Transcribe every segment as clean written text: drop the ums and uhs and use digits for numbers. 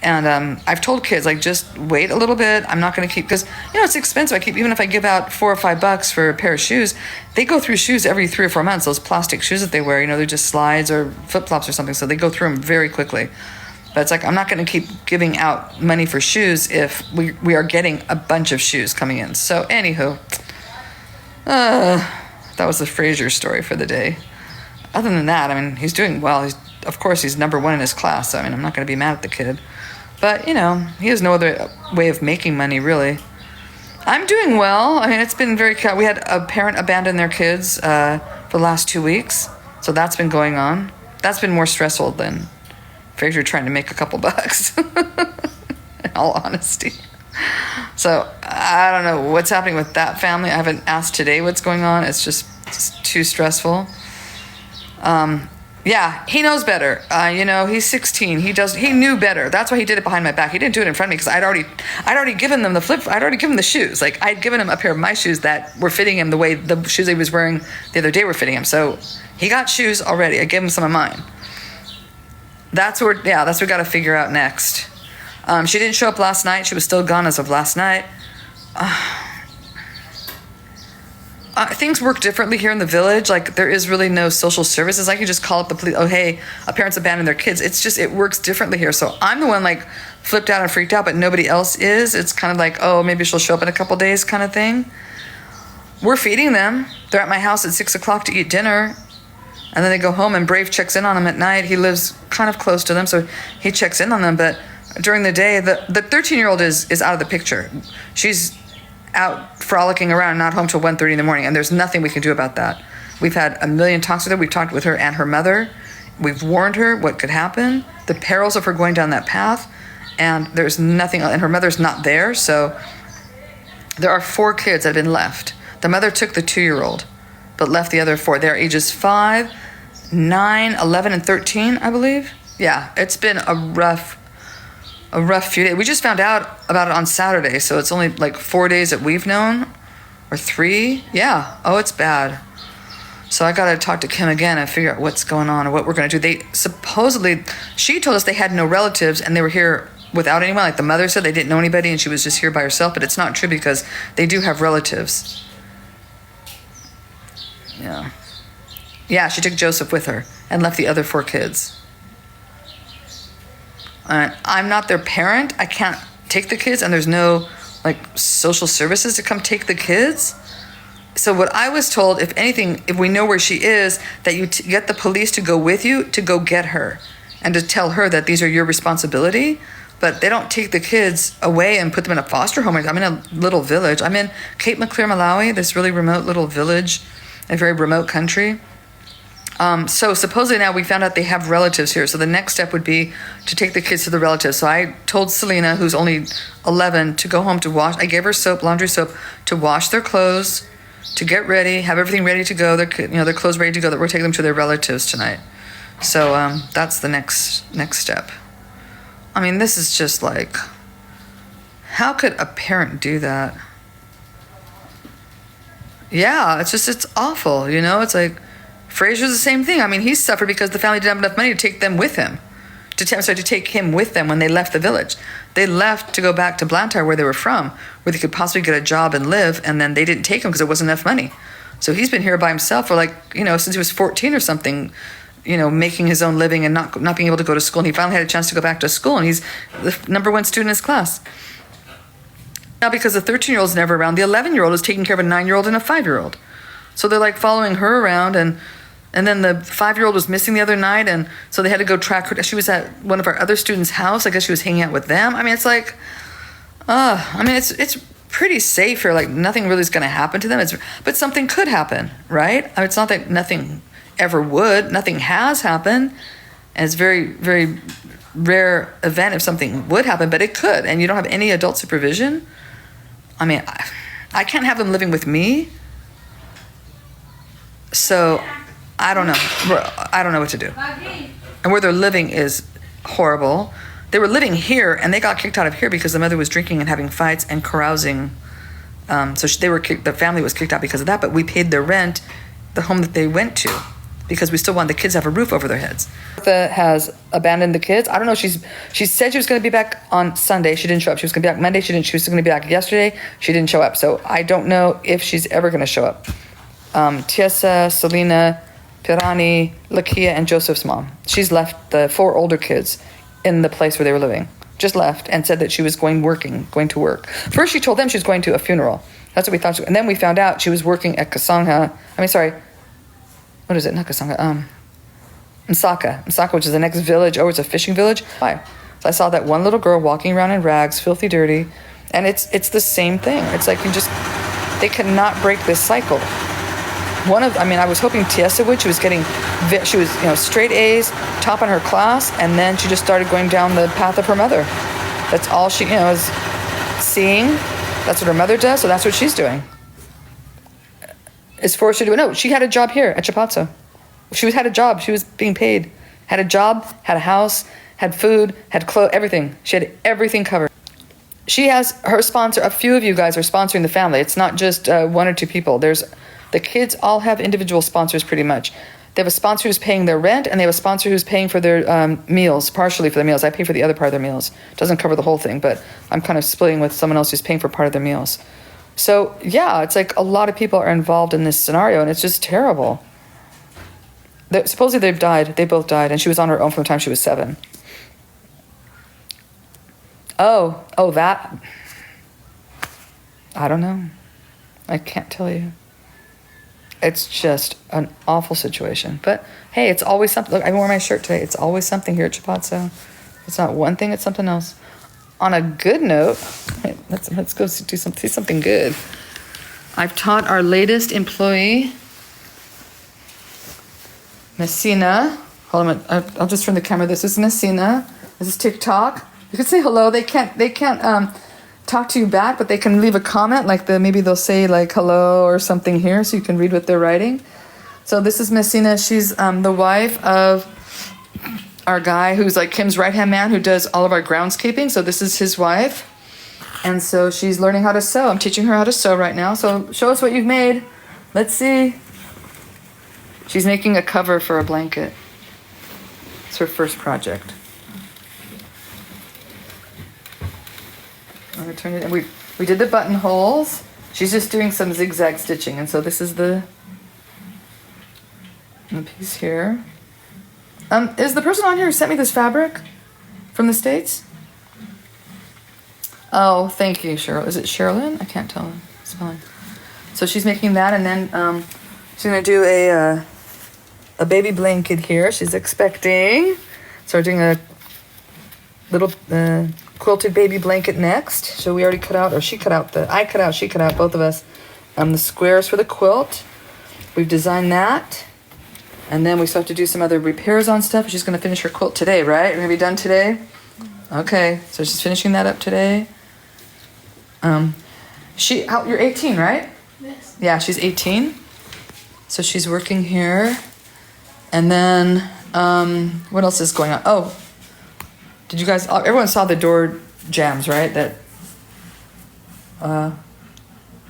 And I've told kids, like, just wait a little bit. I'm not going to keep, because, it's expensive. Even if I give out $4 or $5 for a pair of shoes, they go through shoes every 3 or 4 months. Those plastic shoes that they wear, they're just slides or flip-flops or something. So they go through them very quickly. But it's like, I'm not going to keep giving out money for shoes if we are getting a bunch of shoes coming in. So anywho, that was the Fraser story for the day. Other than that, he's doing well. Of course, he's number 1 in his class. So, I'm not going to be mad at the kid. But, he has no other way of making money, really. I'm doing well. It's been very... We had a parent abandon their kids for the last 2 weeks. So that's been going on. That's been more stressful than Fraser trying to make a couple bucks. In all honesty. So, I don't know what's happening with that family. I haven't asked today what's going on. It's just too stressful. Yeah, he knows better. He's 16. He knew better. That's why he did it behind my back. He didn't do it in front of me because I'd already given them I'd already given him the shoes. Like, I'd given him a pair of my shoes that were fitting him the way the shoes he was wearing the other day were fitting him. So he got shoes already. I gave him some of mine. That's what we got to figure out next. She didn't show up last night. She was still gone as of last night. Things work differently here in the village. Like, there is really no social services. I can just call up the police. Oh, hey, a parent's abandoned their kids. It works differently here. So I'm the one, like, flipped out and freaked out, but nobody else is. It's kind of like, oh, maybe she'll show up in a couple days kind of thing. We're feeding them. They're at my house at 6 o'clock to eat dinner. And then they go home, and Brave checks in on them at night. He lives kind of close to them, so he checks in on them. But during the day, the 13-year-old is out of the picture. She's out frolicking around, not home till 1:30 in the morning, and there's nothing we can do about that. We've had a million talks with her. We've talked with her and her mother. We've warned her what could happen, the perils of her going down that path, and there's nothing, and her mother's not there. So there are 4 kids that have been left. The mother took the 2-year-old, but left the other 4. They're ages 5, 9, 11, and 13, I believe. Yeah, it's been a rough few days. We just found out about it on Saturday, so it's only like 4 days that we've known, or 3. Yeah. Oh, it's bad. So I got to talk to Kim again and figure out what's going on or what we're going to do. She told us they had no relatives and they were here without anyone. Like the mother said, they didn't know anybody and she was just here by herself, but it's not true because they do have relatives. Yeah. Yeah, she took Joseph with her and left the other 4 kids. I'm not their parent. I can't take the kids, and there's no social services to come take the kids. So what I was told, if anything, if we know where she is, that you get the police to go with you to go get her and to tell her that these are your responsibility. But they don't take the kids away and put them in a foster home. I'm in a little village. I'm in Cape Maclear, Malawi, this really remote little village, a very remote country. So supposedly now we found out they have relatives here. So the next step would be to take the kids to the relatives. So I told Selena, who's only 11, to go home to wash. I gave her soap, laundry soap, to wash their clothes, to get ready, have everything ready to go. Their clothes ready to go. That we're taking them to their relatives tonight. So that's the next step. This is just like, how could a parent do that? Yeah, it's awful. It's like. Fraser's the same thing. He suffered because the family didn't have enough money to take them with him. To take him with them when they left the village. They left to go back to Blantyre, where they were from, where they could possibly get a job and live, and then they didn't take him because there wasn't enough money. So he's been here by himself for since he was 14 or something, making his own living and not being able to go to school. And he finally had a chance to go back to school, and he's the number 1 student in his class. Now, because the 13-year-old's never around, the 11-year-old is taking care of a 9-year-old and a 5-year-old. So they're following her around, and then the 5-year-old was missing the other night, and so they had to go track her. She was at one of our other students' house. I guess she was hanging out with them. It's like, it's pretty safe here. Nothing really is going to happen to them. But something could happen, right? It's not that nothing ever would. Nothing has happened. And it's very, very rare event if something would happen, but it could. And you don't have any adult supervision. I can't have them living with me. So I don't know what to do. And where they're living is horrible. They were living here, and they got kicked out of here because the mother was drinking and having fights and carousing. So the family was kicked out because of that, but we paid their rent, the home that they went to. because we still want the kids to have a roof over their heads. Martha has abandoned the kids. I don't know. She said she was going to be back on Sunday. She didn't show up. She was going to be back Monday. She was going to be back yesterday. She didn't show up. So I don't know if she's ever going to show up. Tiesa, Selena, Pirani, Lakia, and Joseph's mom. She's left the 4 older kids in the place where they were living. Just left and said that she was going to work. First, she told them she was going to a funeral. That's what we thought. And then we found out she was working at Kasanga. What is it? Not Kasanga. Msaka. Msaka, which is the next village. Oh, it's a fishing village. Why? So I saw that one little girl walking around in rags, filthy dirty. And it's the same thing. It's like they cannot break this cycle. I was hoping Tiesa would. She was straight A's, top in her class, and then she just started going down the path of her mother. That's all she, is seeing. That's what her mother does, so that's what she's doing. Is forced to do it. No, she had a job here at Chapatso. She had a job. She was being paid. Had a job, had a house, had food, had clothes, everything. She had everything covered. She has her sponsor. A few of you guys are sponsoring the family. It's not just 1 or 2 people. The kids all have individual sponsors pretty much. They have a sponsor who's paying their rent, and they have a sponsor who's paying for their meals, partially for their meals. I pay for the other part of their meals. It doesn't cover the whole thing, but I'm kind of splitting with someone else who's paying for part of their meals. So, yeah, it's like a lot of people are involved in this scenario, and it's just terrible. Supposedly they've died. They both died, and she was on her own from the time she was 7. Oh, that. I don't know. I can't tell you. It's just an awful situation. But, hey, it's always something. Look, I wore my shirt today. It's always something here at Chapatso. It's not one thing, it's something else. On a good note, let's go see something good. I've taught our latest employee, Messina. Hold on, I'll just turn the camera. This is Messina. This is TikTok. You can say hello. They can't talk to you back, but they can leave a comment, maybe they'll say hello or something here, so you can read what they're writing. So this is Messina. She's the wife of our guy who's Kim's right-hand man who does all of our groundscaping. So this is his wife. And so she's learning how to sew. I'm teaching her how to sew right now. So show us what you've made. Let's see. She's making a cover for a blanket. It's her first project. I'm gonna turn it. And we did the buttonholes. She's just doing some zigzag stitching, and so this is the piece here. Is the person on here who sent me this fabric from the States? Oh, thank you, Cheryl. Is it Sherilyn? I can't tell the spelling. So she's making that, and then she's gonna do a baby blanket here. She's expecting. So we're doing a little quilted baby blanket next. So we already cut out, or she cut out she cut out, both of us, the squares for the quilt. We've designed that. And then we still have to do some other repairs on stuff. She's going to finish her quilt today, right? We're going to be done today? Okay, so she's finishing that up today. You're 18, right? Yes. Yeah, she's 18. So she's working here. And then, what else is going on? Oh, did you guys, everyone saw the door jams, right? That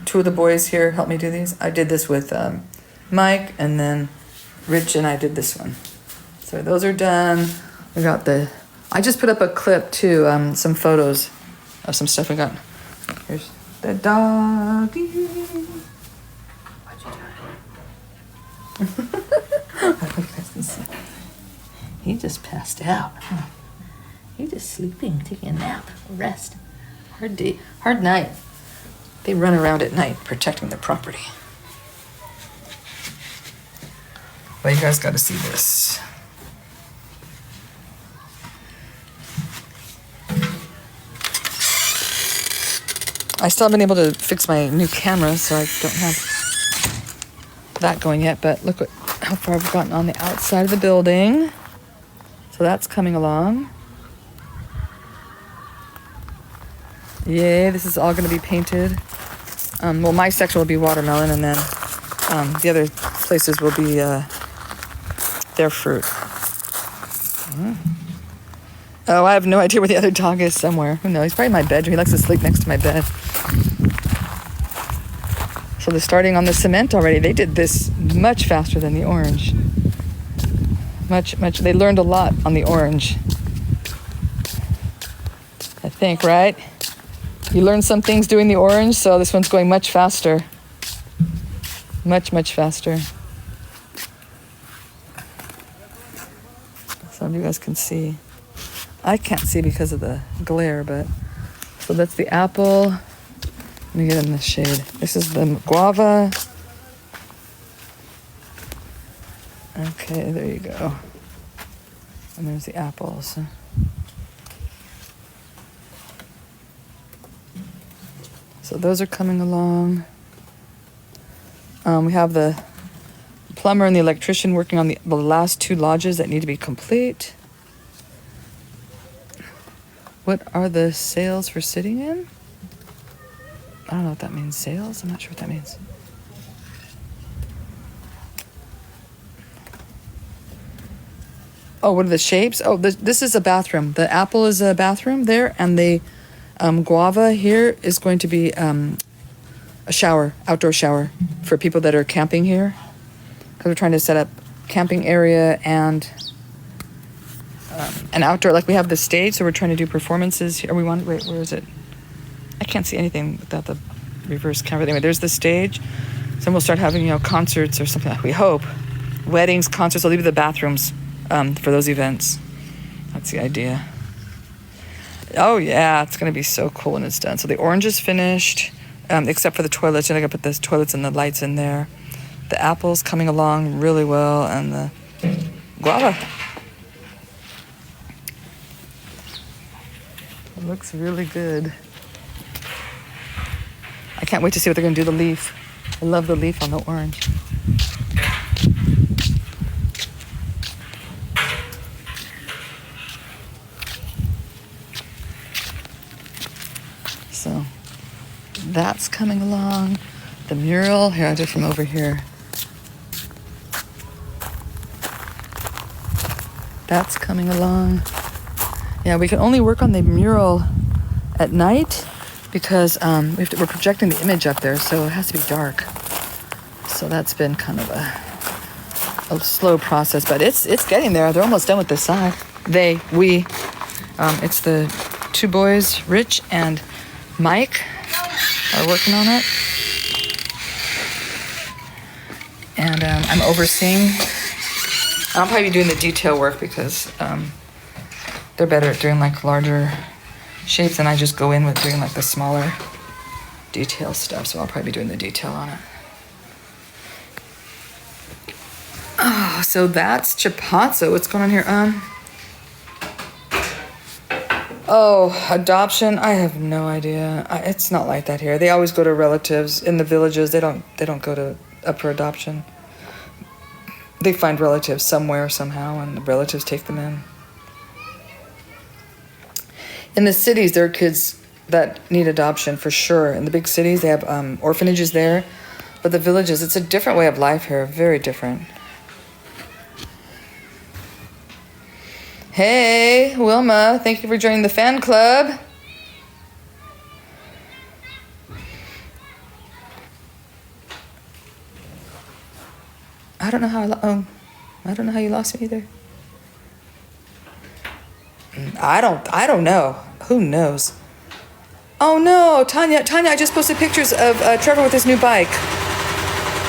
2 of the boys here helped me do these. I did this with Mike, and then Rich and I did this one. So those are done. We got I just put up a clip too, some photos of some stuff we got. Here's the doggy. What'd you do? I hope you guys can see. He just passed out. He's just sleeping, taking a nap, rest. Hard day, hard night. They run around at night protecting their property. But you guys got to see this. I still haven't been able to fix my new camera, so I don't have that going yet. But look how far I've gotten on the outside of the building. So that's coming along. Yay, this is all going to be painted. Well, my section will be watermelon, and then the other places will be their fruit. Oh, I have no idea where the other dog is somewhere. Who knows? He's probably in my bedroom. He likes to sleep next to my bed. So they're starting on the cement already. They did this much faster than the orange. Much. They learned a lot on the orange. I think, right? You learned some things doing the orange, so this one's going much faster. Much faster. Some of you guys can see. I can't see because of the glare, but... So that's the apple. Let me get in the shade. This is the guava. Okay, there you go. And there's the apples. So those are coming along. We have the plumber and the electrician working on the last 2 lodges that need to be complete. What are the sales for sitting in? I don't know what that means. Sales? I'm not sure what that means. Oh, what are the shapes? Oh, this is a bathroom. The apple is a bathroom there, and the guava here is going to be a shower, outdoor shower for people that are camping here. Because we're trying to set up camping area and an outdoor, like we have the stage, so we're trying to do performances here. Wait, where is it? I can't see anything without the reverse camera. Anyway, there's the stage. So we'll start having, concerts or something, we hope. Weddings, concerts, I'll leave the bathrooms for those events. That's the idea. Oh yeah, it's gonna be so cool when it's done. So the orange is finished, except for the toilets. I gotta put the toilets and the lights in there. The apple's coming along really well, and the guava. It looks really good. I can't wait to see what they're gonna do to the leaf. I love the leaf on the orange. So that's coming along. The mural, here, I'll do it from over here. That's coming along. Yeah, we can only work on the mural at night because we're projecting the image up there, so it has to be dark. So that's been kind of a slow process, but it's getting there. They're almost done with this side. We. It's the 2 boys, Rich and Mike, are working on it. And I'm overseeing. I'll probably be doing the detail work because they're better at doing like larger shapes, and I just go in with doing like the smaller detail stuff. So I'll probably be doing the detail on it. Oh, so that's Chipazzo. What's going on here? Oh, adoption. I have no idea. It's not like that here. They always go to relatives in the villages. They don't go up for adoption. They find relatives somewhere somehow, and the relatives take them in. In the cities, there are kids that need adoption for sure. In the big cities, they have orphanages there. But the villages, it's a different way of life here, very different. Hey, Wilma, thank you for joining the fan club. I don't know how you lost me either. I don't know. Who knows? Oh no, Tanya, I just posted pictures of Trevor with his new bike.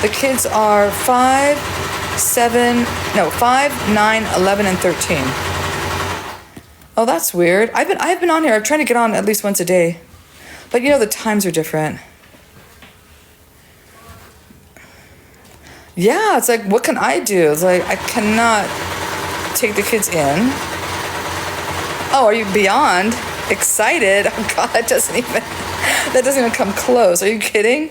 The kids are 5, 9, 11, and 13. Oh, that's weird. I've been on here. I'm trying to get on at least once a day. But the times are different. Yeah, it's like, what can I do? It's like, I cannot take the kids in. Oh, are you beyond excited? Oh God, that doesn't even come close. Are you kidding?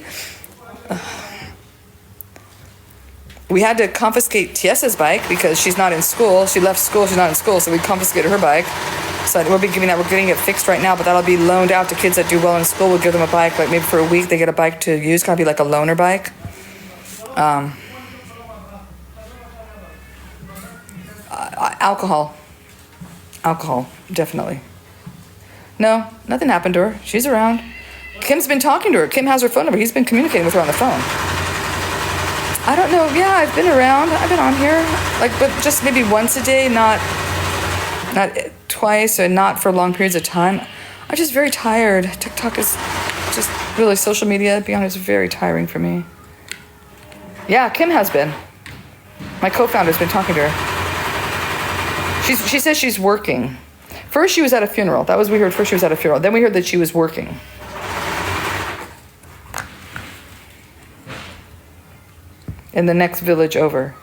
We had to confiscate Tiessa's bike because she's not in school. She left school, she's not in school, so we confiscated her bike. So we're getting it fixed right now, but that'll be loaned out to kids that do well in school. We'll give them a bike, like maybe for a week they get a bike to use. It's gonna be like a loaner bike. Alcohol, definitely. No, nothing happened to her. She's around. Kim's been talking to her. Kim has her phone number. He's been communicating with her on the phone. I don't know. Yeah, I've been around. I've been on here, like, but just maybe once a day, not twice, and not for long periods of time. I'm just very tired. TikTok is just really social media. To be honest, very tiring for me. Yeah, Kim has been. My co-founder's been talking to her. She says she's working. First, she was at a funeral. That was we heard. First, she was at a funeral. Then we heard that she was working. In the next village over.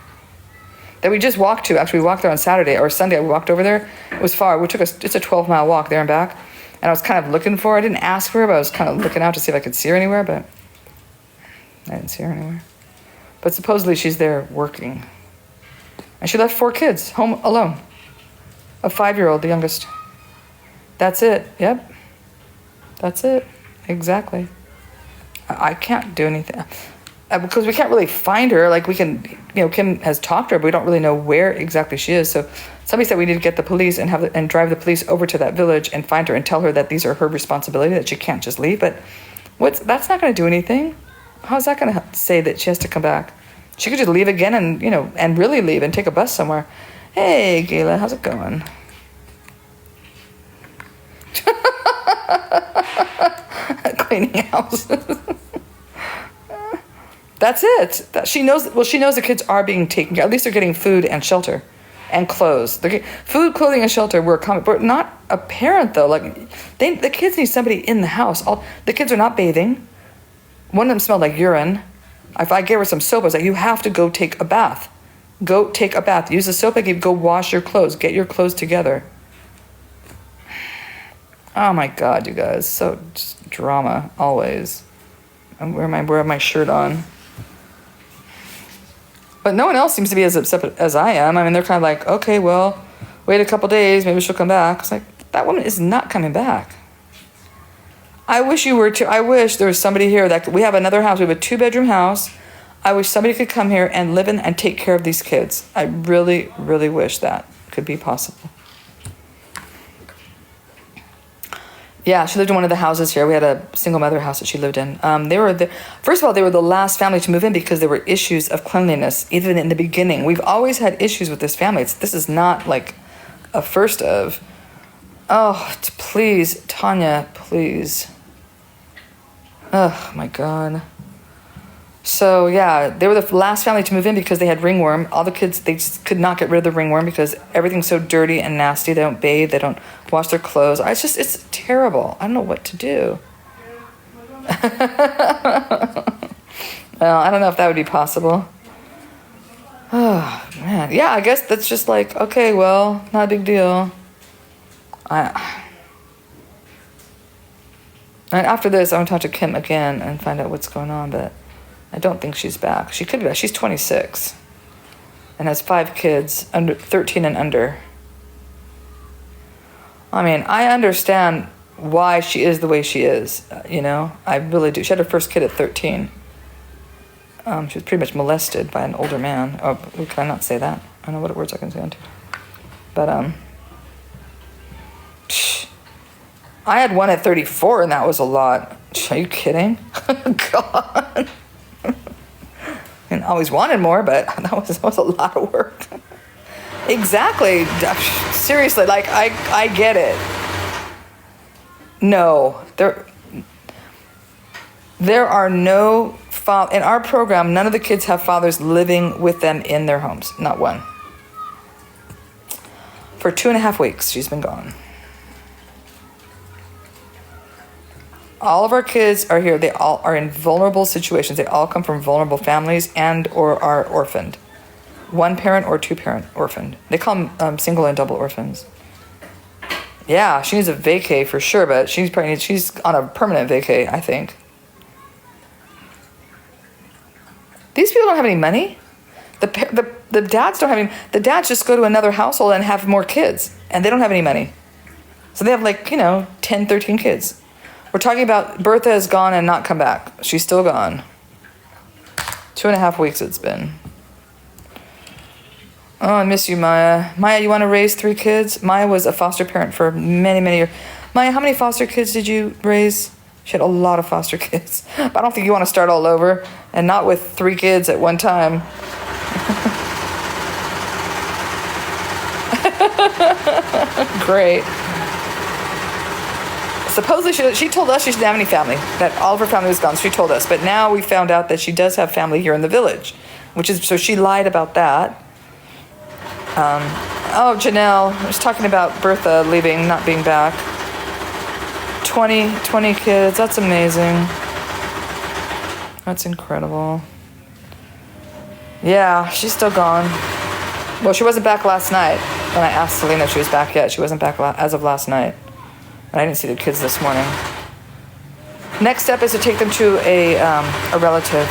That we just walked to. Actually, we walked there on Saturday or Sunday. We walked over there. It was far. It's a 12-mile walk there and back. And I was kind of looking for her. I didn't ask for her, but I was kind of looking out to see if I could see her anywhere, but I didn't see her anywhere. But supposedly she's there working. And she left 4 kids home alone. A 5-year-old, the youngest. That's it. Yep. That's it. Exactly. I can't do anything. Because we can't really find her. Like, we can, Kim has talked to her, but we don't really know where exactly she is. So somebody said we need to get the police and drive the police over to that village and find her and tell her that these are her responsibility, that she can't just leave. But that's not going to do anything. How's that going to say that she has to come back? She could just leave again and, and really leave and take a bus somewhere. Hey, Gayla, how's it going? Cleaning houses. That's it. She knows the kids are being taken care of. At least they're getting food and shelter and clothes. Food, clothing, and shelter were common, but not a parent, though. Like, the kids need somebody in the house. The kids are not bathing. One of them smelled like urine. If I gave her some soap, I was like, you have to go take a bath. Go take a bath. Use the soap I gave. Go wash your clothes. Get your clothes together. Oh, my God, you guys. So just drama, always. I'm wearing my shirt on. But no one else seems to be as upset as I am. I mean, they're kind of like, okay, well, wait a couple days, maybe she'll come back. It's like, that woman is not coming back. I wish you were too. I wish there was somebody here we have another house. We have a 2-bedroom house. I wish somebody could come here and live in and take care of these kids. I really, really wish that could be possible. Yeah, she lived in one of the houses here. We had a single mother house that she lived in. First of all, they were the last family to move in because there were issues of cleanliness, even in the beginning. We've always had issues with this family. This is not like a first of. Oh, please, Tanya, please. Oh, my God. So, yeah, they were the last family to move in because they had ringworm. All the kids, they just could not get rid of the ringworm because everything's so dirty and nasty. They don't bathe. They don't wash their clothes. It's terrible. I don't know what to do. Well, I don't know if that would be possible. Oh, man. Yeah, I guess that's just like, okay, well, not a big deal. And after this, I'm going to talk to Kim again and find out what's going on, but I don't think she's back. She could be back. She's 26 and has 5 kids, under 13 and under. I mean, I understand why she is the way she is, I really do. She had her first kid at 13. She was pretty much molested by an older man. Oh, can I not say that? I don't know what words I can say on to. But, I had one at 34, and that was a lot. Are you kidding? God. And I always wanted more, but that was a lot of work. Exactly. Seriously, like, I get it. No. There are no... In our program, none of the kids have fathers living with them in their homes. Not one. For 2.5 weeks, she's been gone. All of our kids are here. They all are in vulnerable situations. They all come from vulnerable families and or are orphaned. 1 parent or 2 parent orphaned. They call them single and double orphans. Yeah, she needs a vacay for sure, but she's on a permanent vacay, I think. These people don't have any money. The dads don't have any. The dads just go to another household and have more kids, and they don't have any money. So they have 10, 13 kids. We're talking about Bertha is gone and not come back. She's still gone. 2.5 weeks it's been. Oh, I miss you, Maya. Maya, you want to raise 3 kids? Maya was a foster parent for many, many years. Maya, how many foster kids did you raise? She had a lot of foster kids. But I don't think you want to start all over and not with 3 kids at one time. Great. Supposedly she told us she didn't have any family, that all of her family was gone. She told us, but now we found out that she does have family here in the village, so she lied about that. Oh, Janelle, I was talking about Bertha leaving, not being back. 20 kids, that's amazing. That's incredible. Yeah, she's still gone. Well, she wasn't back last night. When I asked Selena if she was back yet, she wasn't back as of last night. And I didn't see the kids this morning. Next step is to take them to a relative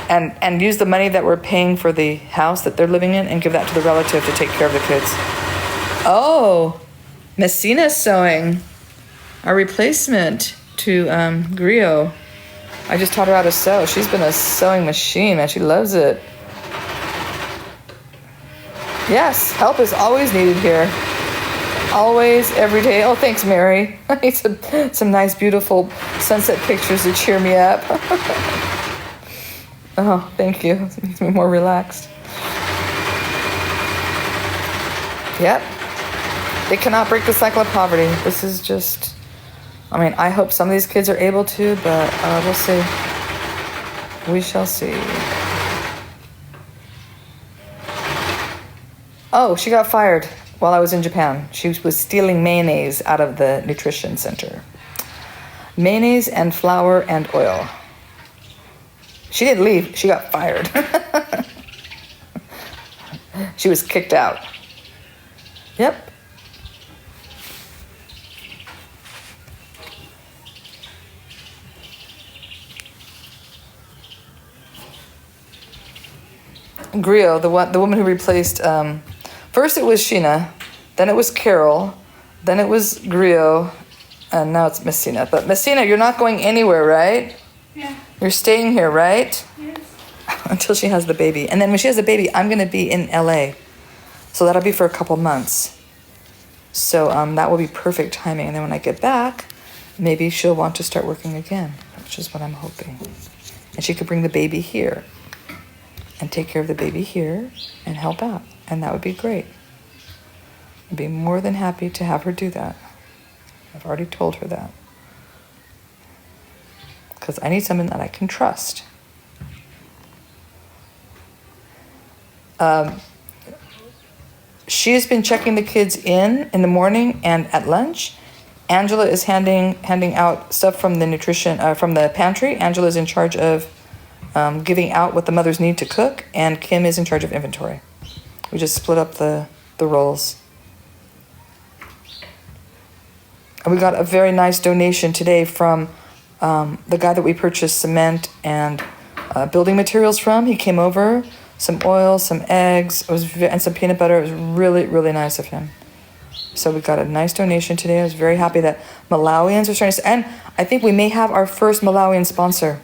and use the money that we're paying for the house that they're living in and give that to the relative to take care of the kids. Oh, Messina's sewing. Our replacement to Griot. I just taught her how to sew. She's been a sewing machine, man. She loves it. Yes, help is always needed here. Always, every day. Oh, thanks, Mary. I need some nice, beautiful sunset pictures to cheer me up. Oh, thank you. It makes me more relaxed. Yep. They cannot break the cycle of poverty. This is just... I mean, I hope some of these kids are able to, but we'll see. We shall see. Oh, she got fired while I was in Japan. She was stealing mayonnaise out of the nutrition center. Mayonnaise and flour and oil. She didn't leave. She got fired. She was kicked out. Yep. Griot, the woman who replaced, first it was Sheena, then it was Carol, then it was Griot, and now it's Messina. But Messina, you're not going anywhere, right? Yeah. You're staying here, right? Yes. Until she has the baby. And then when she has the baby, I'm going to be in LA. So that'll be for a couple months. So that will be perfect timing. And then when I get back, maybe she'll want to start working again, which is what I'm hoping. And she could bring the baby here and take care of the baby here and help out. And that would be great. I'd be more than happy to have her do that. I've already told her that. Because I need someone that I can trust. She has been checking the kids in the morning and at lunch. Angela is handing out stuff from the nutrition, from the pantry. Angela is in charge of giving out what the mothers need to cook, and Kim is in charge of inventory. We just split up the roles. And we got a very nice donation today from the guy that we purchased cement and building materials from. He came over, some oil, some eggs, and some peanut butter. It was really, really nice of him. So we got a nice donation today. I was very happy that Malawians are starting to, and I think we may have our first Malawian sponsor.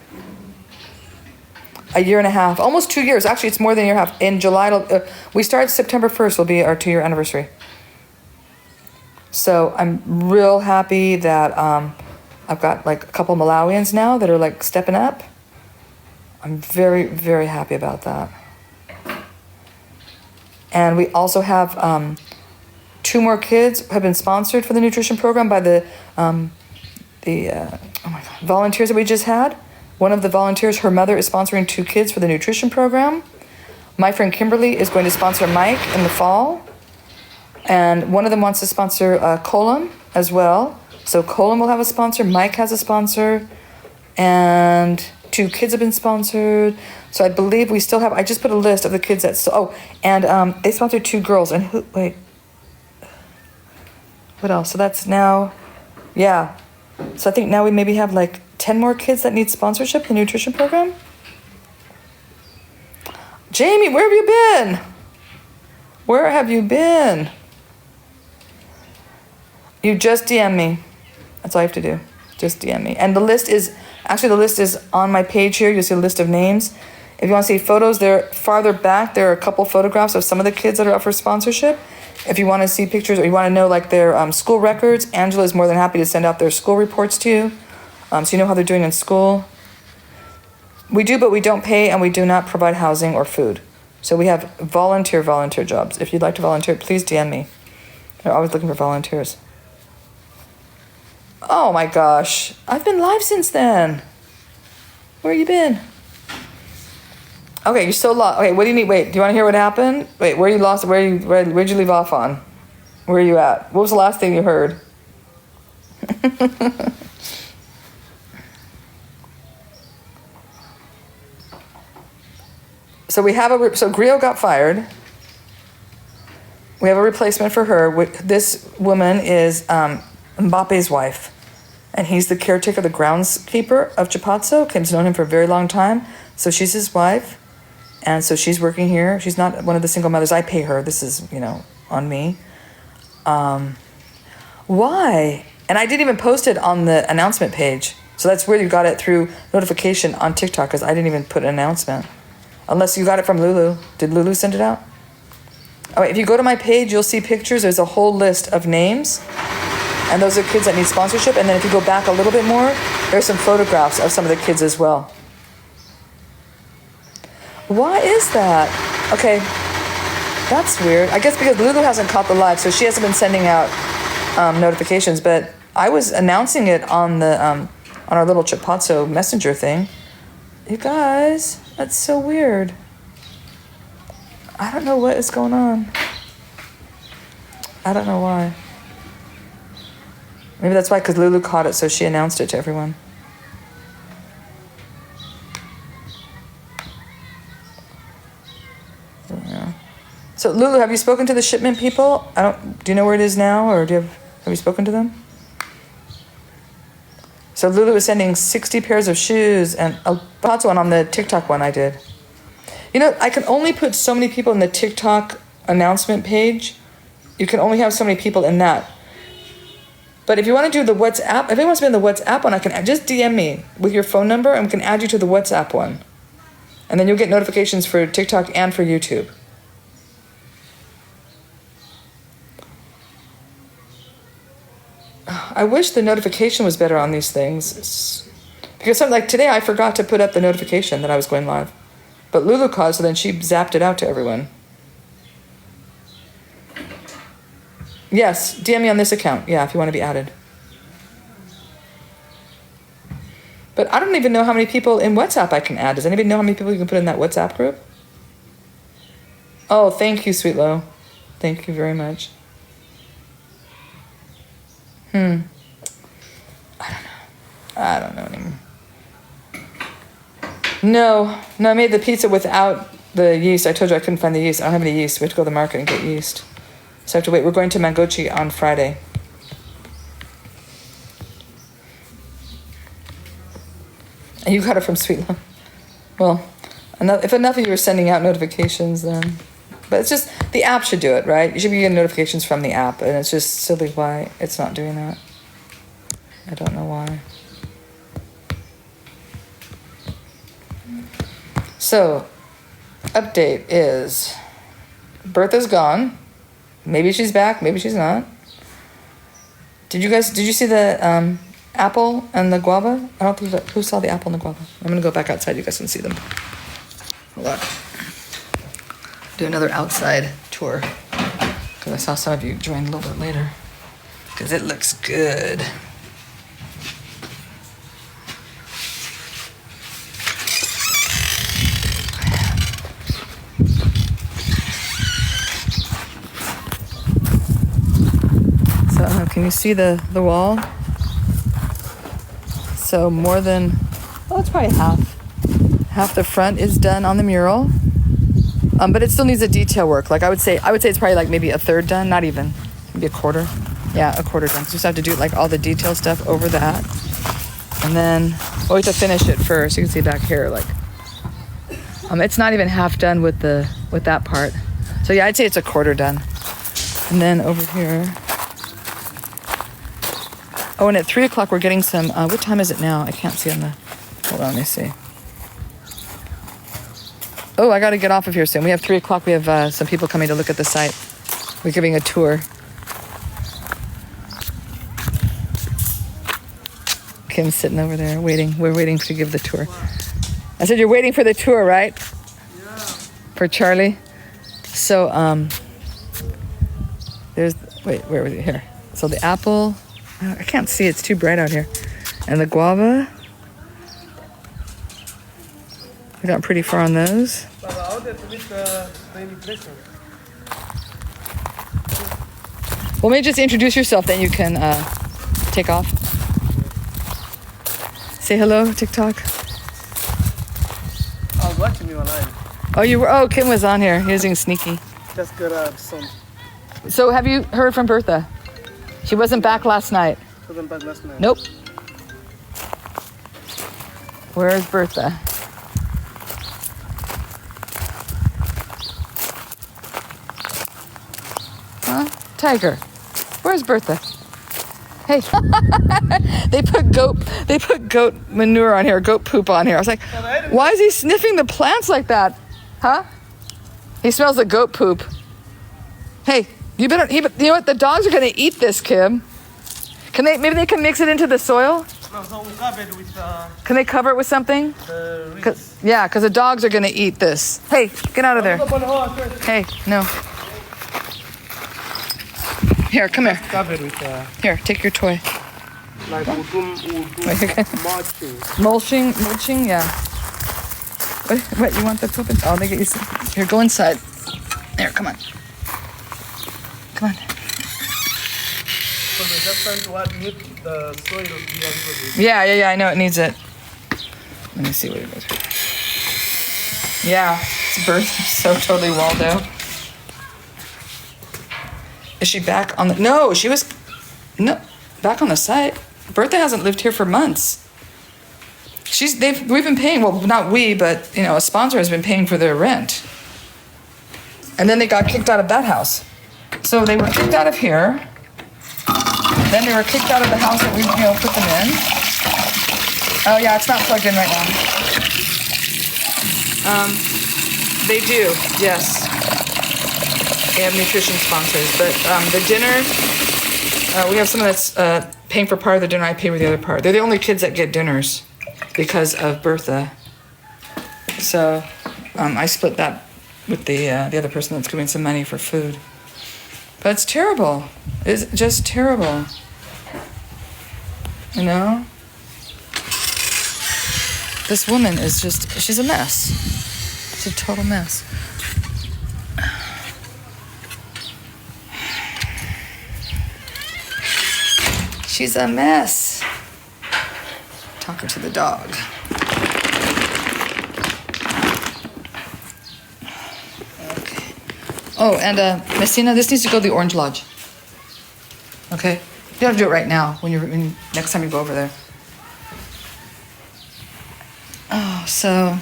A year and a half, almost 2 years. Actually, it's more than a year and a half. In July, we start September 1st will be our 2-year anniversary. So I'm real happy that I've got like a couple Malawians now that are like stepping up. I'm very, very happy about that. And we also have 2 more kids have been sponsored for the nutrition program by the volunteers that we just had. One of the volunteers, her mother is sponsoring 2 kids for the nutrition program. My friend Kimberly is going to sponsor Mike in the fall. And one of them wants to sponsor Colum as well. So Colum will have a sponsor. Mike has a sponsor. And 2 kids have been sponsored. So I believe we still have, I just put a list of the kids that still, they sponsored 2 girls. And what else? So that's now, yeah. So I think now we maybe have like 10 more kids that need sponsorship in the nutrition program. Jamie, where have you been? Where have you been? You just DM me. That's all you have to do. Just DM me. And the list is on my page here. You'll see a list of names. If you want to see photos, they're farther back. There are a couple photographs of some of the kids that are up for sponsorship. If you want to see pictures or you want to know like their school records, Angela is more than happy to send out their school reports to you. So you know how they're doing in school. We do, but we don't pay and we do not provide housing or food. So we have volunteer jobs. If you'd like to volunteer, please DM me. They're always looking for volunteers. Oh my gosh. I've been live since then. Where you been? Okay, you're so lost. Okay, what do you need? Wait, do you want to hear what happened? Wait, where you lost? Where'd you leave off on? Where are you at? What was the last thing you heard? So we have so Griot got fired. We have a replacement for her. This woman is Mbappe's wife, and he's the caretaker, the groundskeeper of Chapazzo. Kim's known him for a very long time, so she's his wife, and so she's working here. She's not one of the single mothers. I pay her. This is, on me. Why? And I didn't even post it on the announcement page. So that's where you got it through notification on TikTok, because I didn't even put an announcement. Unless you got it from Lulu. Did Lulu send it out? All right, if you go to my page, you'll see pictures. There's a whole list of names. And those are kids that need sponsorship. And then if you go back a little bit more, there's some photographs of some of the kids as well. Why is that? Okay, that's weird. I guess because Lulu hasn't caught the live, so she hasn't been sending out notifications. But I was announcing it on the on our little Chapazzo messenger thing. You guys, that's so weird. I don't know what is going on. I don't know why. Maybe that's why, because Lulu caught it, so she announced it to everyone. Yeah. So Lulu, have you spoken to the shipment people? Do you know where it is now, or have you spoken to them? So Lulu is sending 60 pairs of shoes, and that's one on the TikTok one I did. I can only put so many people in the TikTok announcement page. You can only have so many people in that. But if you want to do the WhatsApp, if anyone wants to be in the WhatsApp one, I can just DM me with your phone number, and we can add you to the WhatsApp one. And then you'll get notifications for TikTok and for YouTube. I wish the notification was better on these things. Because something like today, I forgot to put up the notification that I was going live. But Lulu called, so then she zapped it out to everyone. Yes, DM me on this account. Yeah, if you want to be added. But I don't even know how many people in WhatsApp I can add. Does anybody know how many people you can put in that WhatsApp group? Oh, thank you, Sweet Lo. Thank you very much. I don't know anymore. No, I made the pizza without the yeast. I told you I couldn't find the yeast. I don't have any yeast. We have to go to the market and get yeast. So I have to wait. We're going to Mangochi on Friday. And you got it from Sweet Love. Well, if enough of you are sending out notifications, then... But it's just, the app should do it, right? You should be getting notifications from the app, and it's just silly why it's not doing that. I don't know why. So, update is, Bertha's gone. Maybe she's back, maybe she's not. Did you see the apple and the guava? I don't think who saw the apple and the guava? I'm gonna go back outside, you guys can see them. Hold on. Do another outside tour, because I saw some of you join a little bit later, because it looks good. So can you see the wall? So more than, well, it's probably half the front is done on the mural. But it still needs a detail work. Like I would say it's probably like maybe a third done, not even, maybe a quarter. Yeah, a quarter done. So just have to do like all the detail stuff over that. And then we have to finish it first. You can see back here, like, it's not even half done with that part. So yeah, I'd say it's a quarter done. And then over here. Oh, and at 3 o'clock we're getting some, what time is it now? I can't see on the, hold on, let me see. Oh, I got to get off of here soon. We have 3 o'clock. We have some people coming to look at the site. We're giving a tour. Kim's sitting over there waiting. We're waiting to give the tour. I said you're waiting for the tour, right? Yeah. For Charlie. So there's wait, where was it here? So the apple, I can't see, it's too bright out here. And the guava. We got pretty far on those. Well, maybe just introduce yourself, then you can take off. Say hello, TikTok. I was watching you online. Oh, you were? Oh, Kim was on here. He was being sneaky. Just got some. So have you heard from Bertha? She wasn't back last night. Wasn't back last night. Nope. Where's Bertha? Huh? Tiger. Where's Bertha? Hey. They put goat manure on here, goat poop on here. I was like, why is he sniffing the plants like that? Huh? He smells the goat poop. Hey, you know what? The dogs are gonna eat this, Kim. Maybe they can mix it into the soil? No, so we covered with Can they cover it with something? Yeah, because the dogs are gonna eat this. Hey, get out of there. Hey, no. Here, come here. covered with Here, take your toy. like we'll do mulching. Mulching, yeah. What, you want the poop? Oh, they get you some. Here, go inside. There, come on. Come on. So they're just trying to add the soil to the Yeah, I know it needs it. Let me see what it is. Yeah, it's birth. So totally Waldo. Is she back on the? No, she was. No, back on the site. Bertha hasn't lived here for months. We've been paying. Well, not we, but a sponsor has been paying for their rent. And then they got kicked out of that house. So they were kicked out of here. Then they were kicked out of the house that we, put them in. Oh yeah, it's not plugged in right now. They do, yes. They have nutrition sponsors, but the dinner, we have someone that's paying for part of the dinner. I pay for the other part. They're the only kids that get dinners because of Bertha. So I split that with the other person that's giving some money for food. But it's terrible. It's just terrible. This woman is she's a mess. She's a total mess. She's a mess. Talking to the dog. Okay. Oh, and Messina, this needs to go to the Orange Lodge. Okay? You don't have to do it right now next time you go over there. Oh, so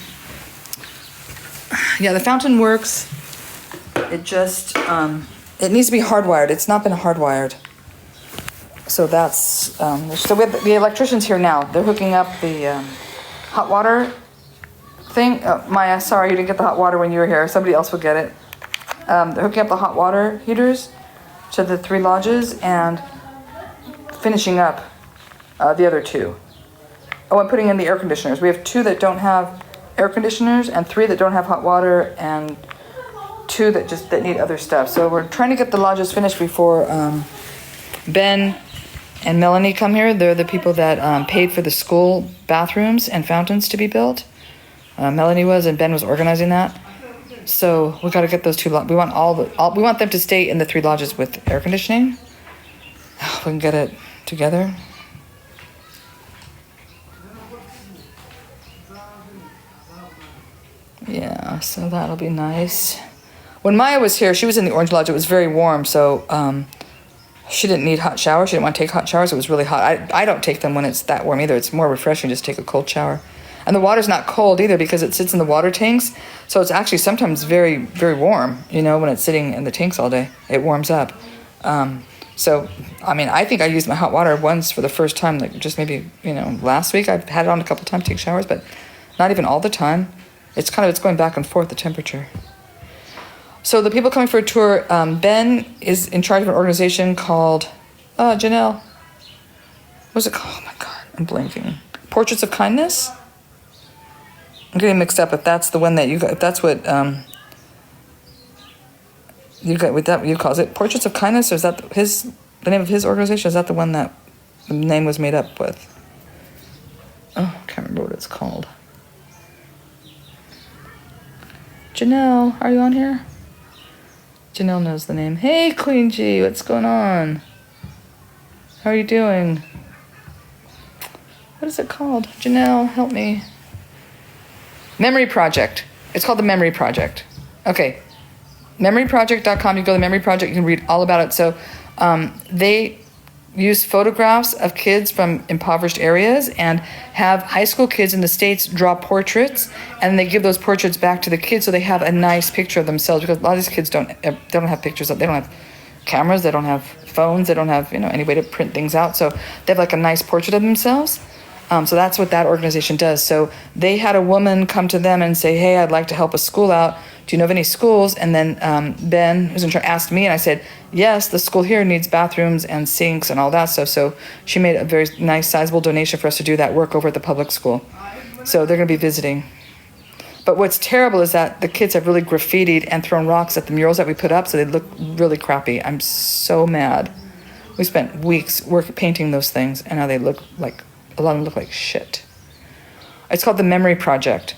yeah, the fountain works. It just it needs to be hardwired. It's not been hardwired. So that's so we have the electricians here now. They're hooking up the hot water thing. Maya, sorry you didn't get the hot water when you were here. Somebody else will get it. They're hooking up the hot water heaters to the 3 lodges and finishing up the other 2. Oh, I'm putting in the air conditioners. We have 2 that don't have air conditioners and 3 that don't have hot water and 2 that need other stuff. So we're trying to get the lodges finished before Ben and Melanie come here. They're the people that paid for the school bathrooms and fountains to be built. Melanie was, and Ben was organizing that. So we got to get those 2. We want we want them to stay in the 3 lodges with air conditioning. We can get it together. Yeah, so that'll be nice. When Maya was here, she was in the Orange Lodge. It was very warm, so she didn't need hot showers. She didn't want to take hot showers. It was really hot. I don't take them when it's that warm either. It's more refreshing just to take a cold shower. And the water's not cold either because it sits in the water tanks. So it's actually sometimes very, very warm, when it's sitting in the tanks all day. It warms up. So, I think I used my hot water once for the first time, like just maybe, last week. I've had it on a couple times to take showers, but not even all the time. It's going back and forth, the temperature. So the people coming for a tour, Ben is in charge of an organization called, Janelle. What's it called? Oh my God, I'm blanking. Portraits of Kindness? I'm getting mixed up if that's the one that you got, if that's what you got with that you call it Portraits of Kindness, or is that the name of his organization? Is that the one that the name was made up with? Oh, I can't remember what it's called. Janelle, are you on here? Janelle knows the name. Hey, Queen G, what's going on? How are you doing? What is it called? Janelle, help me. Memory Project. It's called the Memory Project. Okay. Memoryproject.com. You go to the Memory Project, you can read all about it. So they use photographs of kids from impoverished areas and have high school kids in the States draw portraits, and they give those portraits back to the kids so they have a nice picture of themselves, because a lot of these kids don't have pictures. They don't have cameras. They don't have phones. They don't have any way to print things out. So they have like a nice portrait of themselves. So that's what that organization does. So they had a woman come to them and say, hey, I'd like to help a school out. Do you know of any schools? And then Ben, who's in charge, asked me, and I said, yes, the school here needs bathrooms and sinks and all that stuff. So she made a very nice, sizable donation for us to do that work over at the public school. So they're going to be visiting. But what's terrible is that the kids have really graffitied and thrown rocks at the murals that we put up, so they look really crappy. I'm so mad. We spent weeks painting those things, and now they look like, a lot of them look like shit. It's called the Memory Project.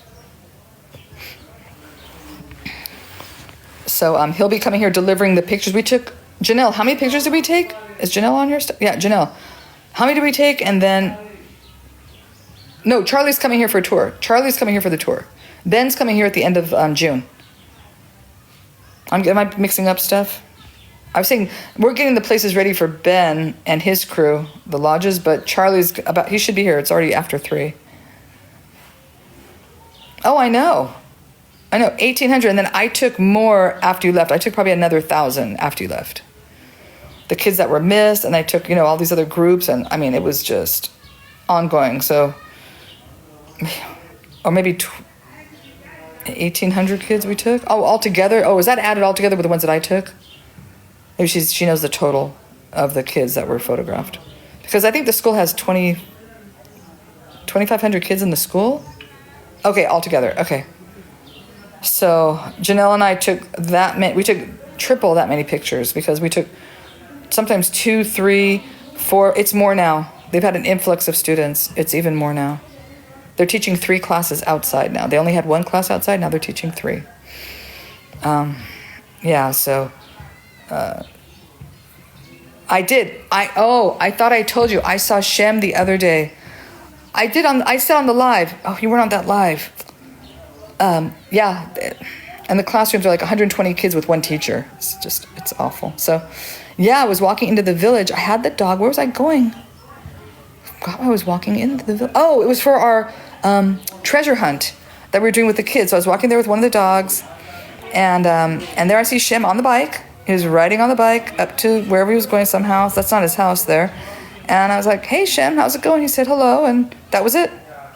So he'll be coming here delivering the pictures we took. Janelle, how many pictures did we take? Is Janelle on here? Yeah, Janelle. How many did we take? And then, no, Charlie's coming here for a tour. Charlie's coming here for the tour. Ben's coming here at the end of June. Am I mixing up stuff? I was saying we're getting the places ready for Ben and his crew, the lodges, but he should be here. It's already after 3. Oh, I know, 1,800, and then I took more after you left. I took probably another 1,000 after you left. The kids that were missed, and I took, all these other groups, and I mean, it was just ongoing. So, or maybe 1,800 kids we took. Oh, altogether. Oh, is that added all together with the ones that I took? Maybe she knows the total of the kids that were photographed, because I think the school has 2,500 kids in the school. Okay, altogether. Okay. So Janelle and I took we took triple that many pictures, because we took sometimes 2, 3, 4. It's more now. They've had an influx of students. It's even more now. They're teaching 3 classes outside now. They only had 1 class outside. Now they're teaching 3. Yeah, so I thought I told you. I saw Shem the other day. I said on the live. Oh, you weren't on that live. Yeah, and the classrooms are like 120 kids with 1 teacher. It's awful. So, yeah, I was walking into the village. I had the dog. Where was I going? I was walking into the village. Oh, it was for our treasure hunt that we were doing with the kids. So I was walking there with one of the dogs, and there I see Shem on the bike. He was riding on the bike up to wherever he was going, some house. That's not his house there. And I was like, hey, Shem, how's it going? He said hello, and that was it.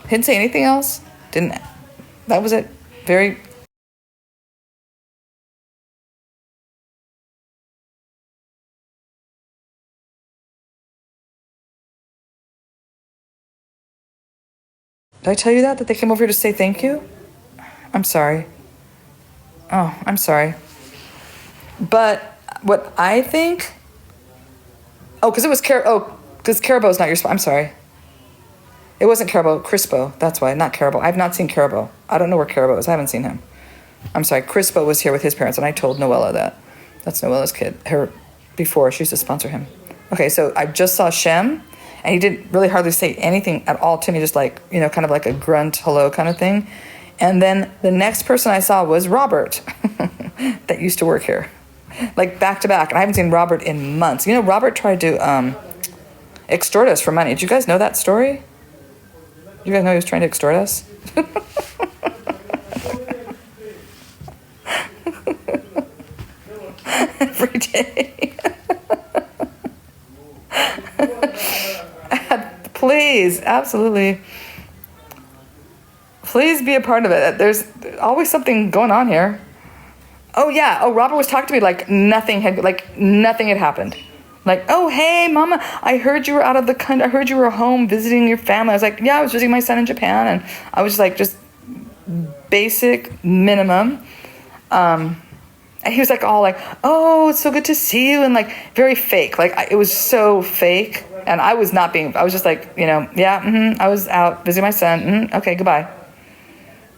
Didn't say anything else. That was it. Very... Did I tell you that they came over here to say thank you? I'm sorry. Oh, I'm sorry. But what I think... Oh, because it was because Carabo's not your spot. I'm sorry. It wasn't Carabo, Crispo. That's why, not Carabo. I've not seen Carabo. I don't know where Carabo is. I haven't seen him. I'm sorry. Crispo was here with his parents, and I told Noella that. That's Noella's kid. Before, she used to sponsor him. Okay, so I just saw Shem, and he didn't really hardly say anything at all to me, just like, kind of like a grunt hello kind of thing. And then the next person I saw was Robert, that used to work here. Like back to back. And I haven't seen Robert in months. Robert tried to extort us for money. Did you guys know that story? You guys know he was trying to extort us? Every day. Please, absolutely. Please be a part of it. There's always something going on here. Oh, yeah. Oh, Robert was talking to me like nothing had happened. Like, oh, hey, Mama, I heard you were out of the country. I heard you were home visiting your family. I was like, yeah, I was visiting my son in Japan. And I was just basic minimum. And he was like all like, oh, it's so good to see you, and like very fake. Like it was so fake, and I was not being. I was just like, yeah, I was out visiting my son. Okay, goodbye.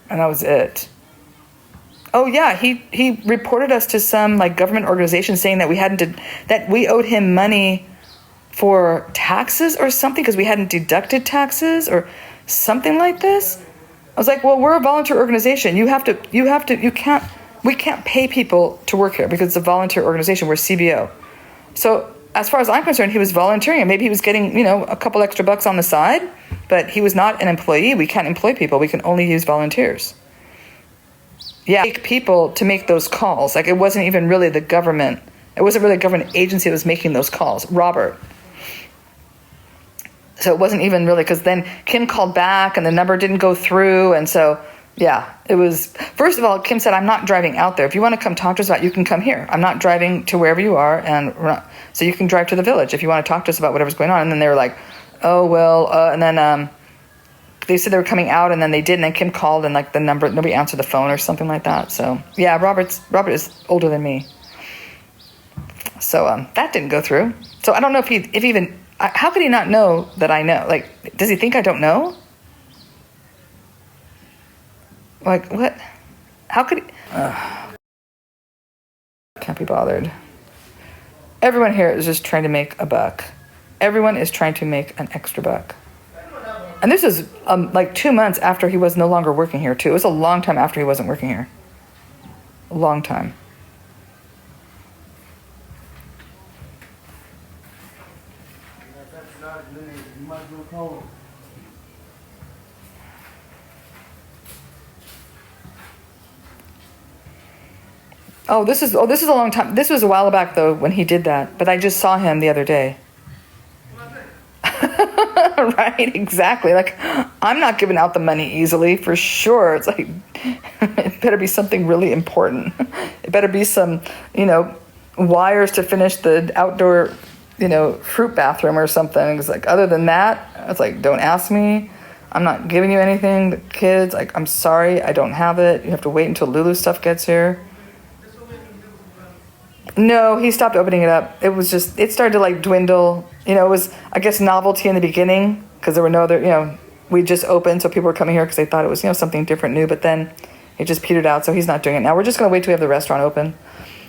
And that was it. Oh yeah, he reported us to some like government organization saying that that we owed him money for taxes or something because we hadn't deducted taxes or something like this. I was like, well, we're a volunteer organization. We can't pay people to work here because it's a volunteer organization. We're CBO. So as far as I'm concerned, he was volunteering, and maybe he was getting, a couple extra bucks on the side, but he was not an employee. We can't employ people. We can only use volunteers. Yeah, people to make those calls. Like it wasn't even really the government. It wasn't really a government agency that was making those calls. Robert. So it wasn't even really, because then Kim called back and the number didn't go through. And so, yeah, it was, first of all, Kim said, I'm not driving out there. If you want to come talk to us about it, you can come here. I'm not driving to wherever you are. So you can drive to the village if you want to talk to us about whatever's going on. And then they were like, oh, well, and then they said they were coming out, and then they didn't. And Kim called, and like the number, nobody answered the phone or something like that. So yeah, Robert is older than me. So that didn't go through. So I don't know if even, how could he not know that I know? Like, does he think I don't know? Like, what? How could he? Can't be bothered. Everyone here is just trying to make a buck. Everyone is trying to make an extra buck. And this is like 2 months after he was no longer working here, too. It was a long time after he wasn't working here. A long time. This is a long time. This was a while back though when he did that, but I just saw him the other day. Right, exactly. Like, I'm not giving out the money easily for sure. It's like, it better be something really important. It better be some, wires to finish the outdoor, fruit bathroom or something. It's like, other than that, it's like, don't ask me. I'm not giving you anything. The kids, like, I'm sorry, I don't have it. You have to wait until Lulu's stuff gets here. No, he stopped opening it up. It was just, it started to like dwindle. It was, I guess, novelty in the beginning because there were no other, we just opened. So people were coming here because they thought it was, something different, new. But then it just petered out. So he's not doing it now. We're just going to wait till we have the restaurant open.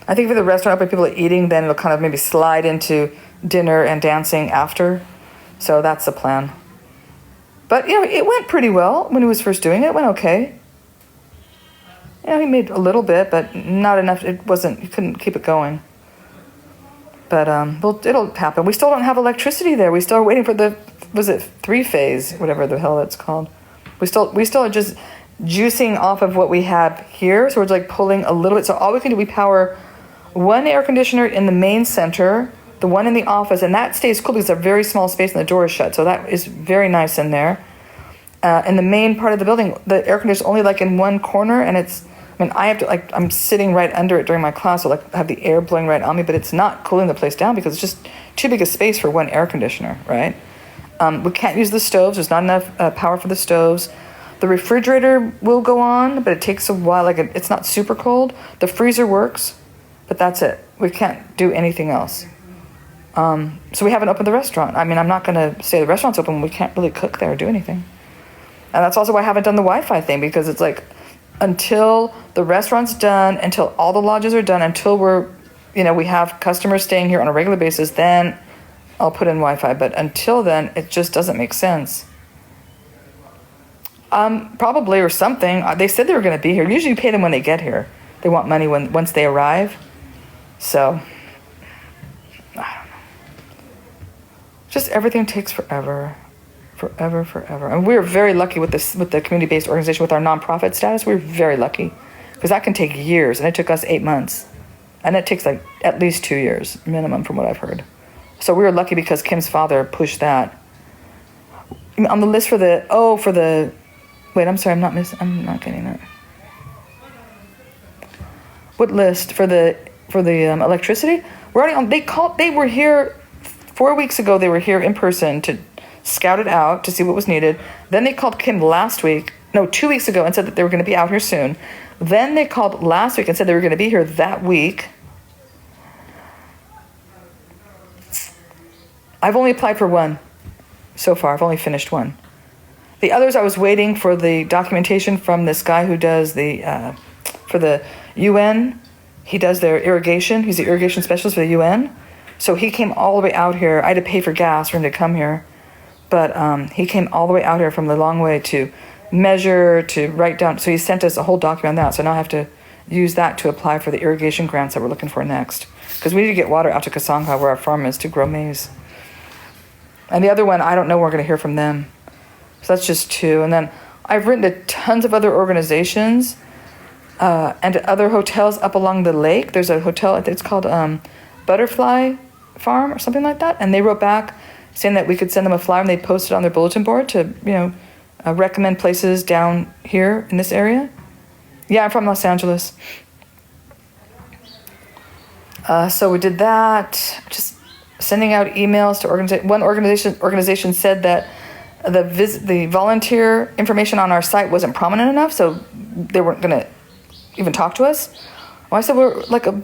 I think if the restaurant open, people are eating, then it'll kind of maybe slide into dinner and dancing after. So that's the plan. But, it went pretty well when he was first doing it. It went okay. He made a little bit, but not enough. He couldn't keep it going. But, it'll happen. We still don't have electricity there. We still are waiting for was it 3-phase, whatever the hell that's called. We still are just juicing off of what we have here. So we're like pulling a little bit. So all we can do, we power one air conditioner in the main center, the one in the office, and that stays cool because it's a very small space and the door is shut. So that is very nice in there. In the main part of the building, the air conditioner is only like in one corner, and I have to, I'm sitting right under it during my class, so I have the air blowing right on me, but it's not cooling the place down because it's just too big a space for one air conditioner, right? We can't use the stoves. There's not enough power for the stoves. The refrigerator will go on, but it takes a while. It's not super cold. The freezer works, but that's it. We can't do anything else. So we haven't opened the restaurant. I'm not going to say the restaurant's open when we can't really cook there or do anything. And that's also why I haven't done the Wi-Fi thing, because it's like, until the restaurant's done, until all the lodges are done, until we have customers staying here on a regular basis, then I'll put in Wi-Fi. But until then, it just doesn't make sense. Probably, or something. They said they were going to be here. Usually you pay them when they get here. They want money once they arrive. So, I don't know. Just everything takes forever. Forever. And we're very lucky with the community-based organization, with our nonprofit status. We're very lucky because that can take years, and it took us 8 months, and it takes like at least 2 years minimum, from what I've heard. So we were lucky because Kim's father pushed that on the list wait, I'm sorry, I'm not getting that. What list for the electricity? We're already on. They were here 4 weeks ago. They were here in person to scout it out to see what was needed. Then they called Kim last week no, 2 weeks ago and said that they were going to be out here soon. Then they called last week and said they were going to be here that week. I've only applied for one so far. I've only finished one. The others, I was waiting for the documentation from this guy who does for the UN. He does their irrigation. He's the irrigation specialist for the UN. So he came all the way out here. I had to pay for gas for him to come here. But he came all the way out here from the long way to measure, to write down. So he sent us a whole document on that. So now I have to use that to apply for the irrigation grants that we're looking for next. Because we need to get water out to Kasanga, where our farm is, to grow maize. And the other one, I don't know when we're going to hear from them. So that's just two. And then I've written to tons of other organizations and to other hotels up along the lake. There's a hotel, it's called Butterfly Farm or something like that. And they wrote back saying that we could send them a flyer and they'd post it on their bulletin board to, recommend places down here in this area. Yeah, I'm from Los Angeles. So we did that, just sending out emails to one organization said that the volunteer information on our site wasn't prominent enough, so they weren't going to even talk to us. Well, I said, we're like a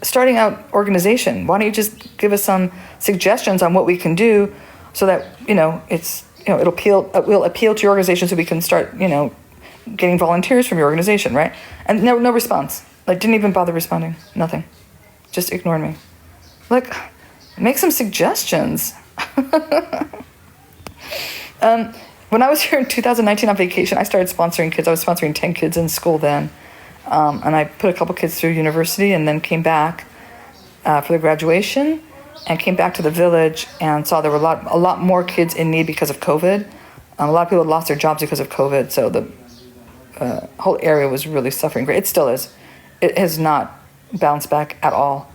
starting out organization. Why don't you just give us some suggestions on what we can do so that we'll appeal to your organization so we can start getting volunteers from your organization, right? And no response. Like, didn't even bother responding. Nothing. Just ignored me. Like, make some suggestions. When I was here in 2019 on vacation, I started sponsoring kids. I was sponsoring 10 kids in school then. And I put a couple kids through university and then came back for the graduation and came back to the village and saw there were a lot more kids in need because of COVID. A lot of people had lost their jobs because of COVID, so the whole area was really suffering. It still is. It has not bounced back at all.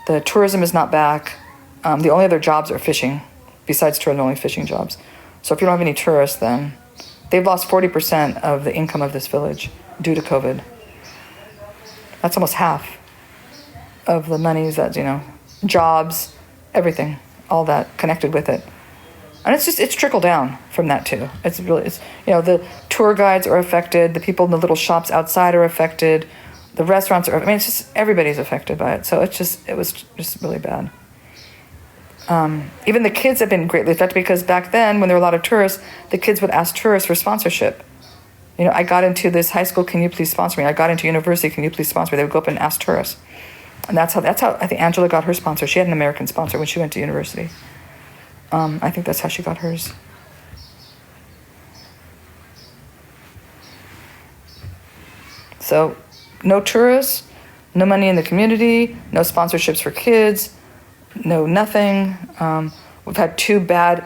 The tourism is not back. The only other jobs are fishing. Besides tourism, only fishing jobs. So if you don't have any tourists, then they've lost 40% of the income of this village due to COVID. That's almost half of the monies that, jobs, everything, all that connected with it. And it's trickled down from that too. The tour guides are affected, the people in the little shops outside are affected, the restaurants are, it's just, everybody's affected by it. So it was just really bad. Even the kids have been greatly affected because back then, when there were a lot of tourists, the kids would ask tourists for sponsorship. I got into this high school, can you please sponsor me? I got into university, can you please sponsor me? They would go up and ask tourists. And that's how I think Angela got her sponsor. She had an American sponsor when she went to university. I think that's how she got hers. So, no tourists, no money in the community, no sponsorships for kids, no nothing. We've had 2 bad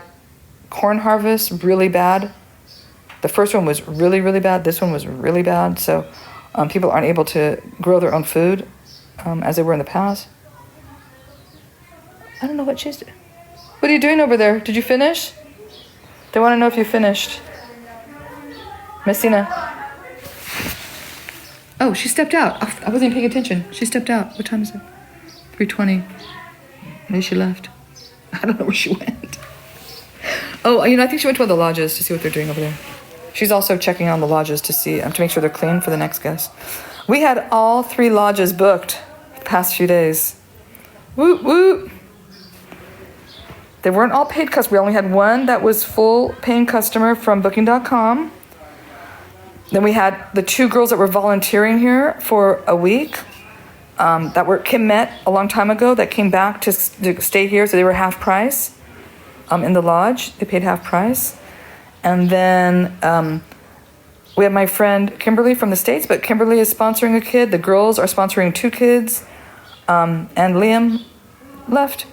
corn harvests, really bad. The first one was really, really bad. This one was really bad. So people aren't able to grow their own food as they were in the past. I don't know what she's doing. What are you doing over there? Did you finish? They want to know if you finished. Messina. Oh, she stepped out. I wasn't paying attention. She stepped out. What time is it? 3:20. Maybe she left. I don't know where she went. Oh, I think she went to one of the lodges to see what they're doing over there. She's also checking on the lodges to see, to make sure they're clean for the next guest. We had all 3 lodges booked the past few days. Woot, woot. They weren't all paid customers. We only had one that was full paying customer from booking.com. Then we had the 2 girls that were volunteering here for a week Kim met a long time ago that came back to stay here. So they were half price in the lodge. They paid half price. And then we have my friend Kimberly from the States, but Kimberly is sponsoring a kid. The girls are sponsoring 2 kids. And Liam left.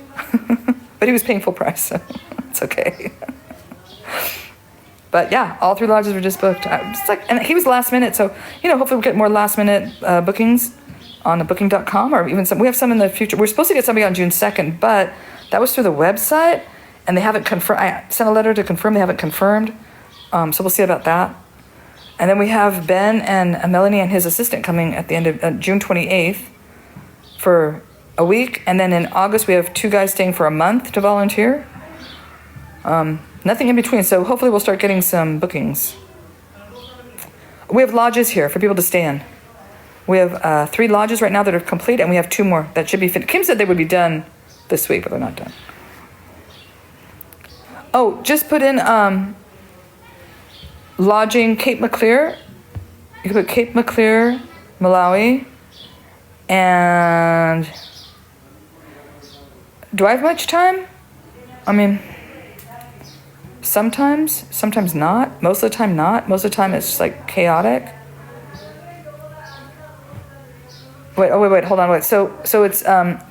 But he was paying full price, so it's okay. But yeah, all 3 lodges were just booked. And he was last minute, so hopefully we'll get more last minute bookings on the booking.com, or even some. We have some in the future. We're supposed to get somebody on June 2nd, but that was through the website, and they haven't confirmed. I sent a letter to confirm. They haven't confirmed, so we'll see about that. And then we have Ben and Melanie and his assistant coming at the end of June 28th for a week, and then in August we have 2 guys staying for a month to volunteer. Nothing in between, so hopefully we'll start getting some bookings. We have lodges here for people to stay in. We have 3 lodges right now that are complete, and we have 2 more that should be finished. Kim said they would be done this week, but they're not done. Oh, just put in lodging Cape Maclear. You can put Cape Maclear, Malawi, and do I have much time? I mean, sometimes not. Most of the time not. Most of the time it's just like chaotic. Wait, hold on, wait. So it's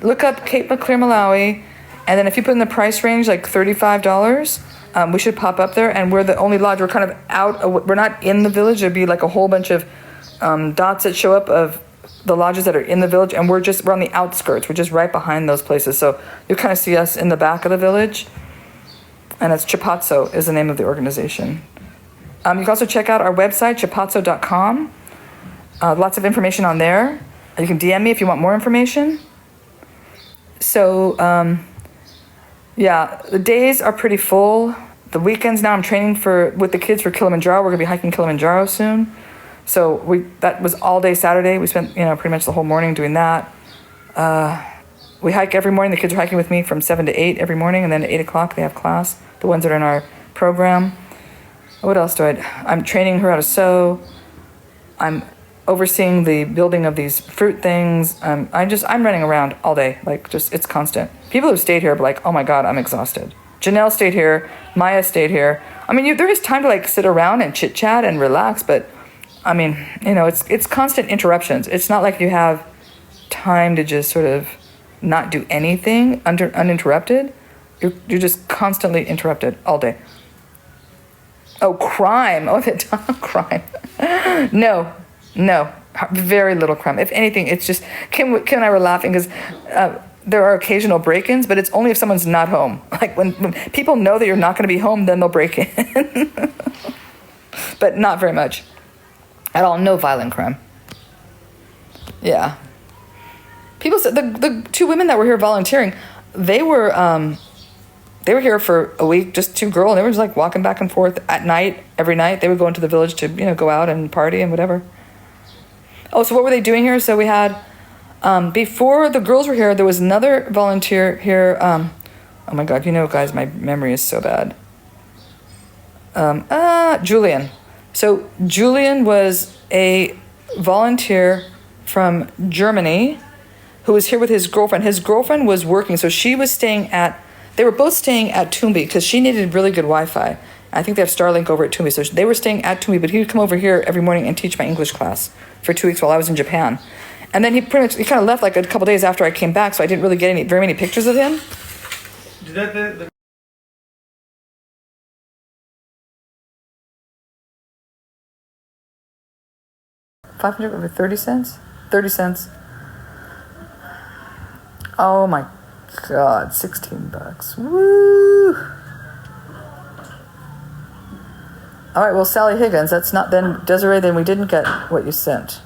look up Cape Maclear, Malawi, and then if you put in the price range like $35, we should pop up there. And we're the only lodge. We're kind of out. We're not in the village. There'd be like a whole bunch of dots that show up of the lodges that are in the village, and we're on the outskirts. We're just right behind those places. So you'll kind of see us in the back of the village. And it's Chipazzo is the name of the organization. You can also check out our website, chipazzo.com. Lots of information on there. You can DM me if you want more information. So, yeah, the days are pretty full. The weekends now I'm training with the kids for Kilimanjaro. We're going to be hiking Kilimanjaro soon. So that was all day Saturday. We spent, pretty much the whole morning doing that. We hike every morning. The kids are hiking with me from 7 to 8 every morning, and then at 8 o'clock they have class, the ones that are in our program. What else I'm training her how to sew. I'm overseeing the building of these fruit things. I'm running around all day. It's constant. People who stayed here are like, oh my God, I'm exhausted. Janelle stayed here. Maya stayed here. I mean, there is time to sit around and chit chat and relax, but I mean, it's constant interruptions. It's not like you have time to just sort of not do anything uninterrupted. You're just constantly interrupted all day. Oh, crime. Oh, crime. No, very little crime. If anything, it's just, Kim and I were laughing because there are occasional break-ins, but it's only if someone's not home. Like when people know that you're not going to be home, then they'll break in. But not very much at all. No violent crime. Yeah. People said the 2 women that were here volunteering, they were here for a week, just 2 girls, and they were just walking back and forth at night, every night. They would go into the village to, go out and party and whatever. Oh, so what were they doing here? So we had, before the girls were here, there was another volunteer here. Oh my God, guys, my memory is so bad. Julian. So Julian was a volunteer from Germany who was here with his girlfriend. His girlfriend was working, so they were both staying at Toombi because she needed really good Wi-Fi. I think they have Starlink over at Toombi, so they were staying at Toombi, but he would come over here every morning and teach my English class for 2 weeks while I was in Japan. And then he kind of left a couple days after I came back, so I didn't really get very many pictures of him. Did that 500 over 30 cents? 30 cents. Oh my God, $16. Woo! All right, well, Sally Higgins, that's not, then Desiree, then we didn't get what you sent.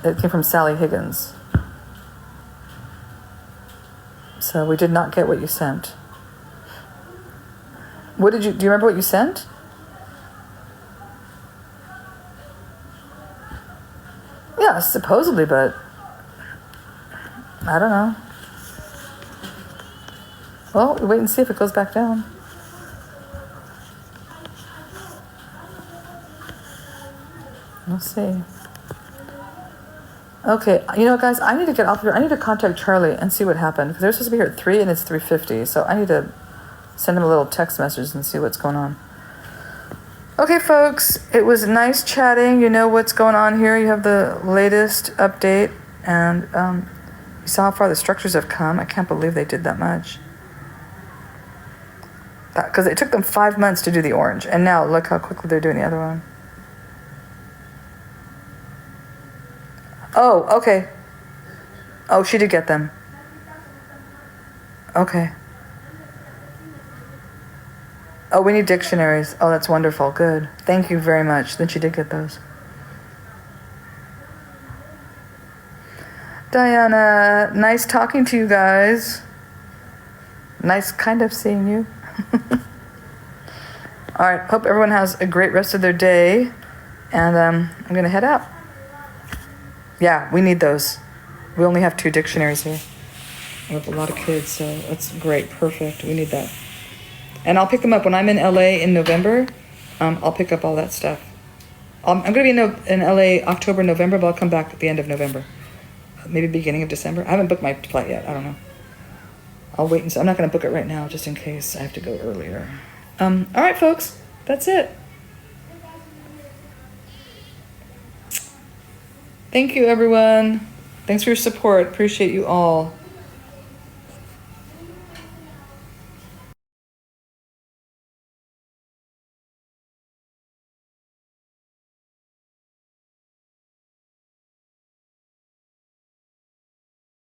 It came from Sally Higgins. So we did not get what you sent. Do you remember what you sent? Yeah, supposedly, but I don't know. Well, we'll wait and see if it goes back down. We'll see. Okay, guys, I need to get off here. I need to contact Charlie and see what happened because they're supposed to be here at 3 and it's 3:50. So I need to send him a little text message and see what's going on. Okay, folks, it was nice chatting. You know what's going on here. You have the latest update, and you saw how far the structures have come. I can't believe they did that much. Because it took them 5 months to do the orange, and now look how quickly they're doing the other one. Oh, okay. Oh, she did get them. Okay. Oh, we need dictionaries. Oh, that's wonderful. Good. Thank you very much. Then she did get those. Diana, nice talking to you guys. Nice kind of seeing you. All right. Hope everyone has a great rest of their day. And I'm going to head out. Yeah, we need those. We only have 2 dictionaries here. We have a lot of kids, so that's great. Perfect. We need that. And I'll pick them up when I'm in LA in November. I'll pick up all that stuff. I'm going to be in LA October, November, but I'll come back at the end of November. Maybe beginning of December. I haven't booked my flight yet. I don't know. I'll wait and see. I'm not going to book it right now just in case I have to go earlier. All right, folks. That's it. Thank you, everyone. Thanks for your support. Appreciate you all.